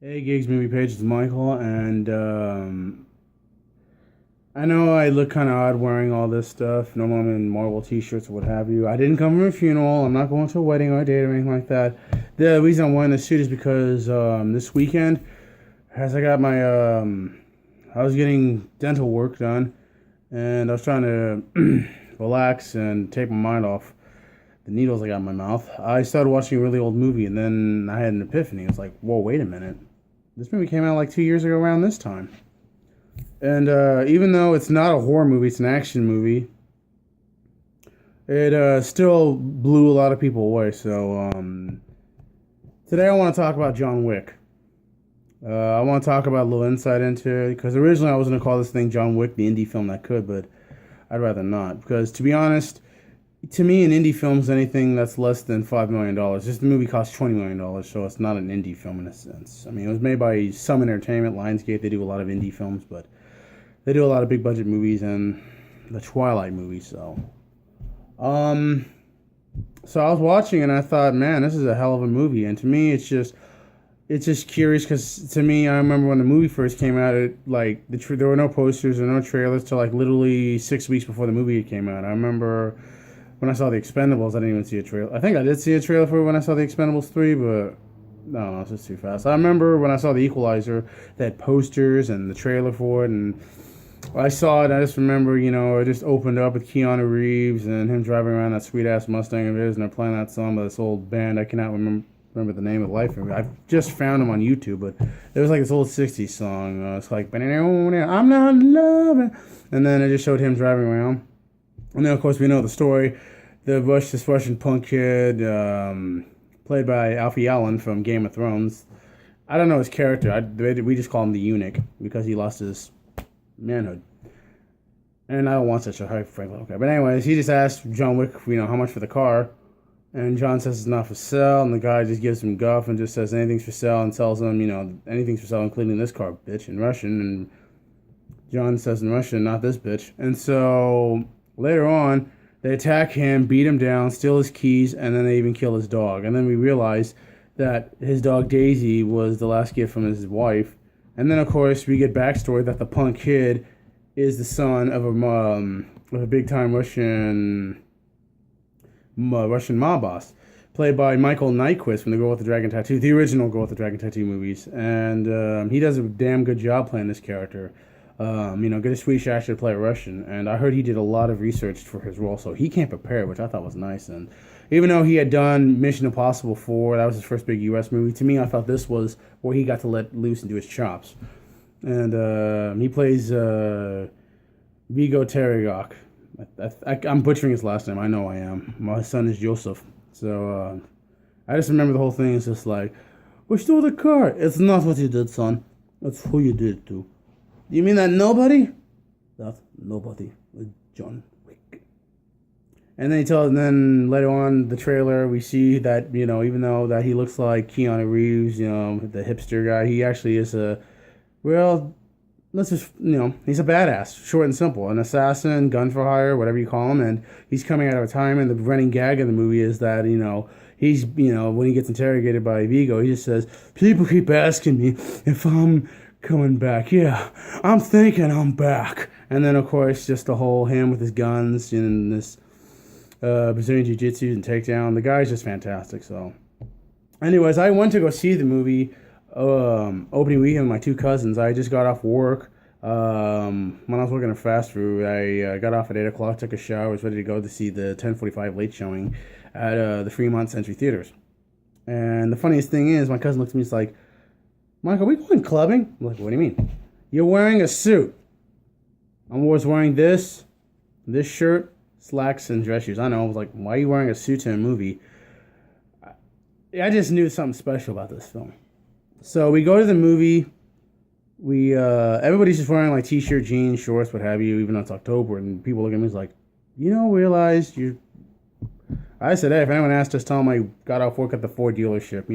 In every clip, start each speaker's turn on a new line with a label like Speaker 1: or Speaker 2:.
Speaker 1: Hey, Gigs Moviepage, it's Michael, and I know I look kind of odd wearing all this stuff. Normally I'm in Marvel t-shirts or what have you. I didn't come from a funeral. I'm not going to a wedding or a date or anything like that. The reason I'm wearing this suit is because this weekend, as I got I was getting dental work done, and I was trying to relax and take my mind off the needles I got in my mouth. I started watching a really old movie, and then I had an epiphany. It was like, whoa, wait a minute. This movie came out like 2 years ago around this time. And even though it's not a horror movie, it's an action movie, it still blew a lot of people away. So today I want to talk about John Wick. I want to talk about a little insight into it, because originally I was going to call this thing John Wick, the indie film that could, but I'd rather not. Because to be honest, to me, an indie film is anything that's less than $5 million. This movie cost $20 million, so it's not an indie film in a sense. I mean, it was made by Some Entertainment, Lionsgate. They do a lot of indie films, but they do a lot of big budget movies and the Twilight movies. Um, so I was watching and I thought, man, this is a hell of a movie. And to me, it's just curious, because to me, I remember when the movie first came out, there were no posters or no trailers till like literally 6 weeks before the movie came out. I remember when I saw The Expendables, I didn't even see a trailer. I think I did see a trailer for it when I saw The Expendables 3, but no, it's just too fast. I remember when I saw The Equalizer, they had posters and the trailer for it, and I saw it. I just remember, it just opened up with Keanu Reeves and him driving around that sweet ass Mustang of his, and they're playing that song by this old band. I cannot remember the name of life. I've just found them on YouTube, but it was like this old '60s song. It's like I'm not loving, and then it just showed him driving around. And then, of course, we know the story. This Russian punk kid, played by Alfie Allen from Game of Thrones. I don't know his character. We just call him the eunuch because he lost his manhood. And I don't want such a high Frank. Okay, but anyways, he just asked John Wick, how much for the car, and John says it's not for sale, and the guy just gives him guff and just says anything's for sale, and tells him, anything's for sale, including this car, bitch, in Russian. And John says in Russian, not this bitch. And so later on, they attack him, beat him down, steal his keys, and then they even kill his dog. And then we realize that his dog Daisy was the last gift from his wife. And then, of course, we get backstory that the punk kid is the son of a big-time Russian mob boss, played by Michael Nyqvist from The Girl with the Dragon Tattoo, the original Girl with the Dragon Tattoo movies. And he does a damn good job playing this character. Get a Swedish actor to play a Russian, and I heard he did a lot of research for his role, so he came prepared, which I thought was nice. And even though he had done Mission Impossible 4, that was his first big U.S. movie, to me, I felt this was where he got to let loose and do his chops. And he plays Vigo Terigok. I'm butchering his last name, I know I am. My son is Joseph. So I just remember the whole thing is just like, we stole the car. It's not what you did, son. It's who you did it to. You mean that nobody? That's nobody. John Wick. And then later on the trailer, we see that, even though that he looks like Keanu Reeves, the hipster guy, he actually is he's a badass, short and simple, an assassin, gun for hire, whatever you call him, and he's coming out of retirement. The running gag of the movie is that, he's, when he gets interrogated by Vigo, he just says, people keep asking me if I'm coming back. Yeah, I'm thinking I'm back. And then, of course, just the whole him with his guns and this Brazilian Jiu-Jitsu and takedown. The guy's just fantastic. So, anyways, I went to go see the movie opening weekend with my two cousins. I just got off work. When I was working at fast food, I got off at 8 o'clock, took a shower, was ready to go to see the 10:45 late showing at the Fremont Century Theaters. And the funniest thing is, my cousin looked at me, he's like, Mike, are we going clubbing? I'm like, what do you mean? You're wearing a suit. I'm always wearing this shirt, slacks, and dress shoes. I know. I was like, why are you wearing a suit to a movie? I just knew something special about this film. So we go to the movie. Everybody's just wearing like t-shirt, jeans, shorts, what have you, even though it's October, and people look at me like, realize you. I said, hey, if anyone asks, just tell them I got off work at the Ford dealership.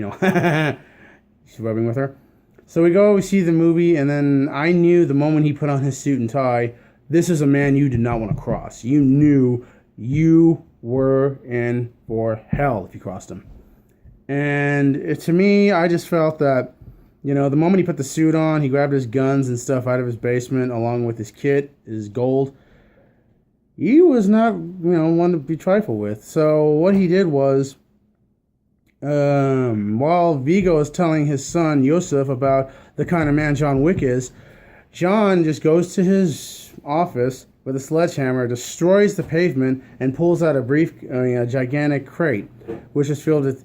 Speaker 1: She's rubbing with her. So we see the movie, and then I knew the moment he put on his suit and tie, this is a man you did not want to cross. You knew you were in for hell if you crossed him. And to me, I just felt that The moment he put the suit on, he grabbed his guns and stuff out of his basement along with his kit, his gold. He was not, one to be trifled with. So what he did was, while Vigo is telling his son, Yosef, about the kind of man John Wick is, John just goes to his office with a sledgehammer, destroys the pavement, and pulls out a gigantic crate, which is filled with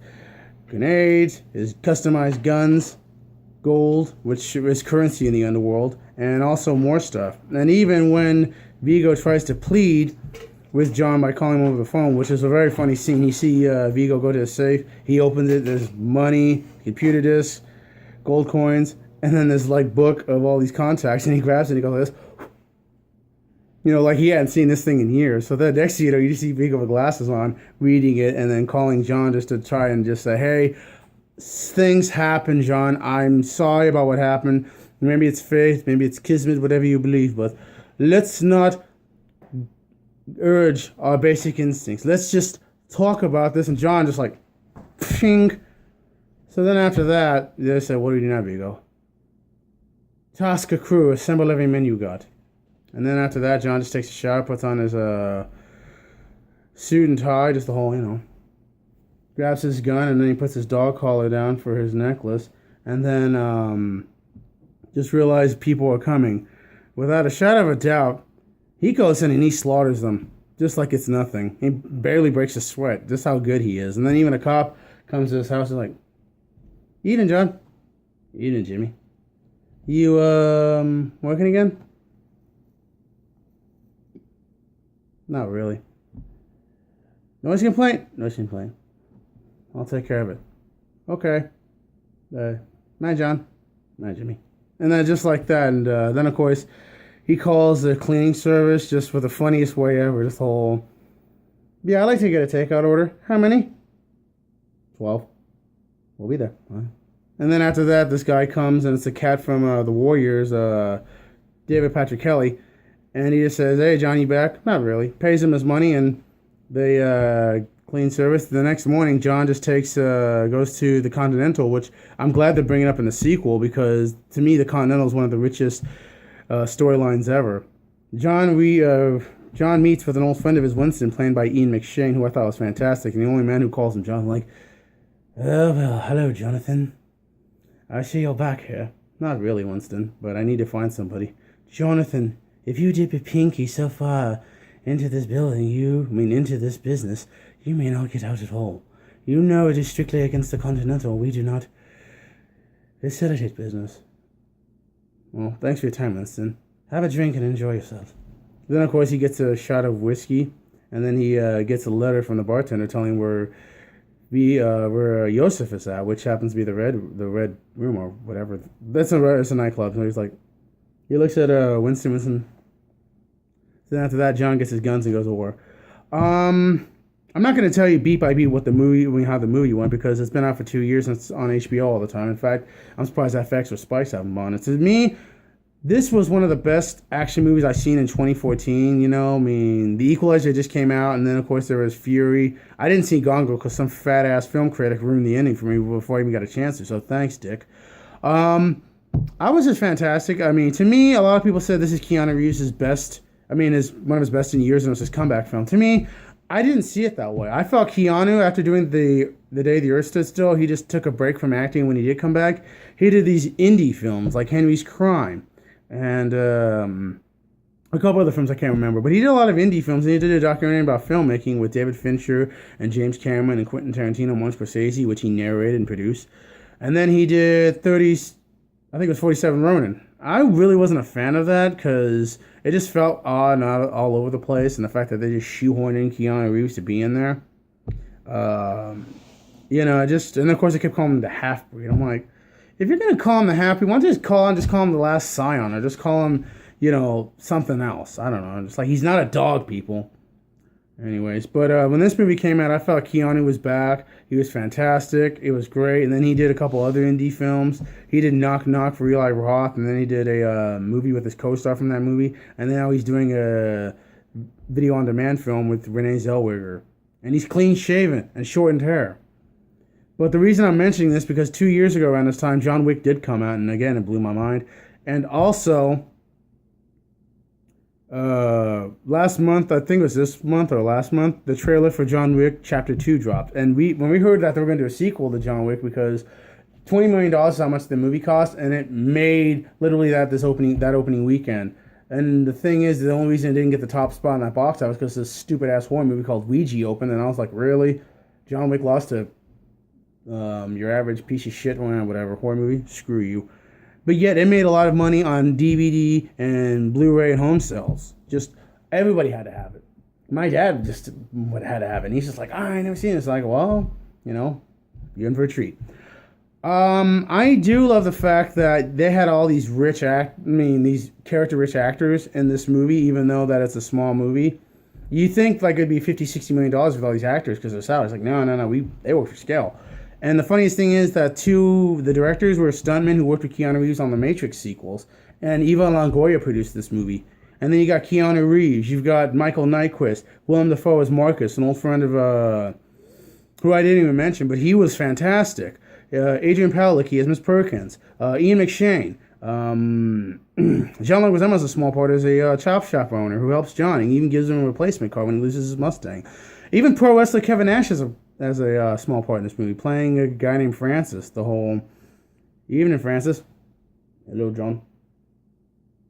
Speaker 1: grenades, his customized guns, gold, which is currency in the underworld, and also more stuff. And even when Vigo tries to plead with John by calling him over the phone, which is a very funny scene. You see Vigo go to the safe. He opens it. There's money, computer discs, gold coins, and then this book of all these contacts. And he grabs it and he goes like this. Like he hadn't seen this thing in years. So the next thing you see Vigo with glasses on, reading it, and then calling John just to try and just say, hey, things happen, John. I'm sorry about what happened. Maybe it's faith, maybe it's kismet, whatever you believe, but let's not urge our basic instincts. Let's just talk about this. And John just ping. So then after that, they said, what do we do now, Vigo? Task a crew, assemble every men you got. And then after that, John just takes a shower, puts on his suit and tie, just the whole, grabs his gun, and then he puts his dog collar down for his necklace, and then just realized people are coming. Without a shadow of a doubt, he goes in and he slaughters them, just like it's nothing. He barely breaks a sweat, just how good he is. And then even a cop comes to his house and is like, eating, John? Eating, Jimmy. You, working again? Not really. Noise complaint? Noise complaint. I'll take care of it. Okay. Night, John. Night, Jimmy. And then just like that, and then of course, he calls the cleaning service just for the funniest way ever. This whole, yeah, I'd like to get a takeout order. How many? 12. We'll be there. And then after that, this guy comes, and it's a cat from the Warriors, David Patrick Kelly, and he just says, hey, John, you back? Not really. Pays him his money, and they clean service. The next morning, John just goes to the Continental, which I'm glad they're bringing up in the sequel, because to me, the Continental is one of the richest storylines ever. John meets with an old friend of his, Winston, played by Ian McShane, who I thought was fantastic, and the only man who calls him John. Oh, well, hello, Jonathan. I see you're back here. Not really, Winston, but I need to find somebody. Jonathan, if you dip your pinky so far into this into this business, you may not get out at all. You know it is strictly against the Continental. We do not facilitate business. Well, thanks for your time, Winston. Have a drink and enjoy yourself. Then, of course, he gets a shot of whiskey, and then he gets a letter from the bartender telling him where Yosef is at, which happens to be the red room or whatever. It's a nightclub. So he's like, he looks at Winston. Then after that, John gets his guns and goes to war. I'm not going to tell you beat by beat how the movie went, because it's been out for 2 years and it's on HBO all the time. In fact, I'm surprised FX or Spice haven't on it. To me, this was one of the best action movies I've seen in 2014. The Equalizer just came out, and then of course there was Fury. I didn't see Gone Girl because some fat ass film critic ruined the ending for me before I even got a chance to. So thanks, Dick. I was just fantastic. To me, a lot of people said this is Keanu Reeves' best. Is one of his best in years, and it was his comeback film. To me, I didn't see it that way. I felt Keanu, after doing the Day the Earth Stood Still, he just took a break from acting when he did come back. He did these indie films like Henry's Crime and a couple other films I can't remember. But he did a lot of indie films, and he did a documentary about filmmaking with David Fincher and James Cameron and Quentin Tarantino and Martin Scorsese, which he narrated and produced. And then he did 47 Ronin. I really wasn't a fan of that because it just felt odd and all over the place, and the fact that they just shoehorned in Keanu Reeves to be in there. And of course I kept calling him the half-breed. I'm like, if you're going to call him the half-breed, why don't you just call him the last Scion, or just call him, something else. I don't know. Just he's not a dog, people. Anyways, but when this movie came out, I felt Keanu was back. He was fantastic. It was great. And then he did a couple other indie films. He did Knock Knock for Eli Roth, and then he did a movie with his co-star from that movie. And now he's doing a video-on-demand film with Renee Zellweger. And he's clean-shaven and shortened hair. But the reason I'm mentioning this because 2 years ago around this time, John Wick did come out, and again, it blew my mind. And also, last month, I think it was this month or last month, the trailer for John Wick Chapter 2 dropped. And when we heard that they were going to do a sequel to John Wick, because $20 million is how much the movie cost, and it made literally that opening weekend. And the thing is, the only reason it didn't get the top spot in that box office because this stupid ass horror movie called Ouija opened, and I was like, really? John Wick lost to your average piece of shit, whatever horror movie? Screw you. But yet, it made a lot of money on DVD and Blu-ray and home sales. Just everybody had to have it. My dad just had to have it, and he's just like, I ain't never seen it. It's like, well, you're in for a treat. I do love the fact that they had all these these character-rich actors in this movie, even though that it's a small movie. You think like it'd be $50-60 million with all these actors because of salaries. Like, no, they work for scale. And the funniest thing is that the directors were stuntmen who worked with Keanu Reeves on the Matrix sequels, and Eva Longoria produced this movie. And then you got Keanu Reeves, you've got Michael Nyqvist, Willem Dafoe as Marcus, an old friend of who I didn't even mention, but he was fantastic. Adrian Palicki as Miss Perkins, Ian McShane, John Leguizamo has a small part as a chop shop owner who helps John and even gives him a replacement car when he loses his Mustang. Even pro wrestler Kevin Nash has a small part in this movie, playing a guy named Francis. Evening, Francis. Hello, John.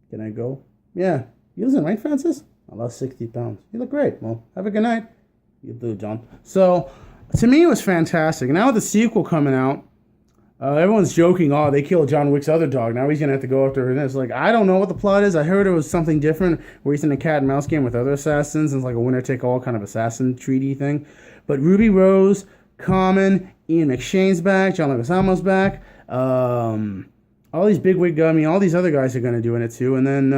Speaker 1: Can I go? Yeah. You listen, right, Francis? I lost 60 pounds. You look great. Well, have a good night. You do, John. So, to me, it was fantastic. Now with the sequel coming out, everyone's joking, oh, they killed John Wick's other dog. Now he's going to have to go after her. And it's like, I don't know what the plot is. I heard it was something different where he's in a cat and mouse game with other assassins. And it's like a winner-take-all kind of assassin treaty thing. But Ruby Rose, Common, Ian McShane's back, John Leguizamo's back. All these bigwig, all these other guys are going to do in it too. And then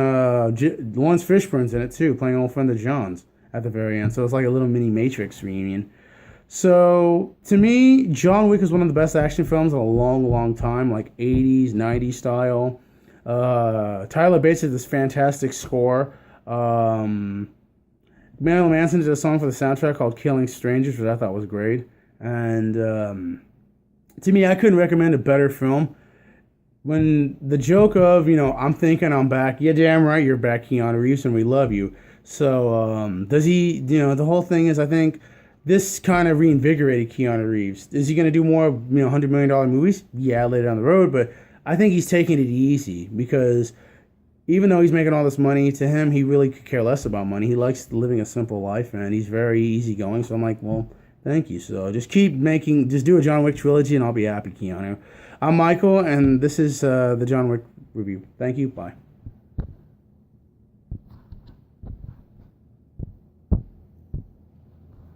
Speaker 1: Lawrence Fishburne's in it too, playing an old friend of John's at the very end. So it's like a little mini Matrix reunion. So, to me, John Wick is one of the best action films in a long, long time, like 80s, 90s style. Tyler Bates has this fantastic score. Marilyn Manson did a song for the soundtrack called Killing Strangers, which I thought was great. And to me, I couldn't recommend a better film. When the joke of, I'm thinking I'm back, yeah, damn right you're back, Keanu Reeves, and we love you. So, does he, the whole thing is, I think, this kind of reinvigorated Keanu Reeves. Is he going to do more, $100 million movies? Yeah, later down the road, but I think he's taking it easy because even though he's making all this money, to him, he really could care less about money. He likes living a simple life, and he's very easygoing. So I'm like, well, thank you. So just just do a John Wick trilogy, and I'll be happy, Keanu. I'm Michael, and this is the John Wick review. Thank you. Bye.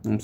Speaker 1: I'm sorry.